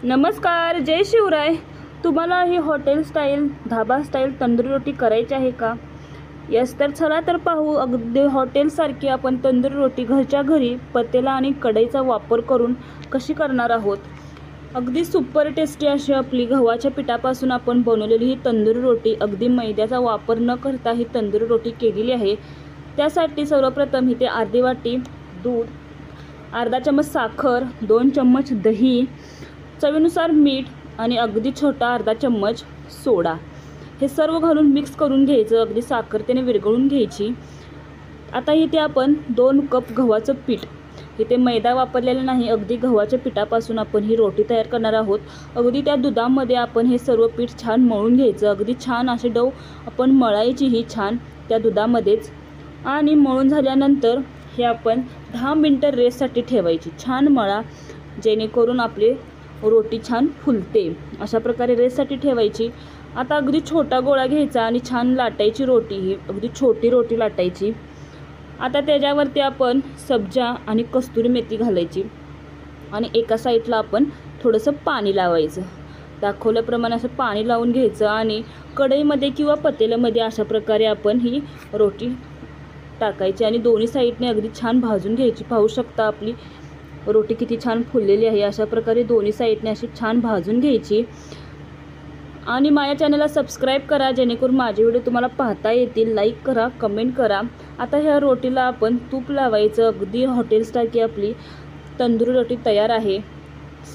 नमस्कार, जय शिवराय। तुम्हाला ही hotel style धाबा style tandoori रोटी करायची आहे का? यस, तर चला तर पाहू अगदी हॉटेलसारखी आपण तंदुरी रोटी घरच्या घरी पतेला आणि कढईचा वापर करून कशी करणार आहोत। अगदी सुपर टेस्टी अशी आपली गव्हाच्या पिठापासून आपण बनवलेली ही तंदुरी रोटी, अगदी मैद्याचा वापर न करता ही तंदुरी रोटी केलेली आहे। त्यासाठी सर्वप्रथम इथे अर्धी वाटी दूध, अर्धा चम्मच साखर, 2 चम्मच दही, चवीनुसार मीठ आणि अगदी छोटा अर्धा चम्मच सोडा, हे सर्व घालून मिक्स करून घ्यायचं। अगदी साखर त्याने विरघळून घ्यायची। आता इथे आपण 2 कप गव्हाचं पीठ, इथे मैदा वापरलेला नाही, अगदी गव्हाच्या पिठापासून आपण ही रोटी तयार करणार आहोत। अगदी त्या दुधामध्ये आपण हे सर्व पीठ छान मळून घ्यायचं। अगदी छान असे डो आपण मळायची ही छान त्या दुधामध्येच, आणि मळून झाल्यानंतर हे आपण 10 मिनिटं रेस्टसाठी ठेवायची। छान मळा, जेणेकरून आपली रोटी छान फुलते। अशा प्रकारे रेस्टसाठी ठेवायची। आता अगदी छोटा गोळा घ्यायचा आणि छान लाटायची रोटी, ही अगदी छोटी रोटी लाटायची। आता त्याच्यावरती आपण सब्जा आणि कस्तुरी मेथी घालायची आणि एका साईडला आपण थोडंसं पाणी लावायचं। दाखवल्याप्रमाणे असं पाणी लावून घ्यायचं आणि कढईमध्ये किंवा पतेल्यामध्ये अशा प्रकारे आपण ही रोटी टाकायची आणि दोन्ही साईडने अगदी छान भाजून घ्यायची। पाहू शकता आपली रोटी किती छान फुललेली आहे। अशा प्रकारे दोन्ही साईडने अशी छान भाजून घ्यायची आणि माझ्या चॅनलला सबस्क्राईब करा, जेणेकरून माझे व्हिडिओ तुम्हाला पाहता येतील। लाईक करा, कमेंट करा। आता ह्या रोटीला आपण तूप लावायचं। अगदी हॉटेल स्टाईल आपली तंदुरी रोटी तयार आहे।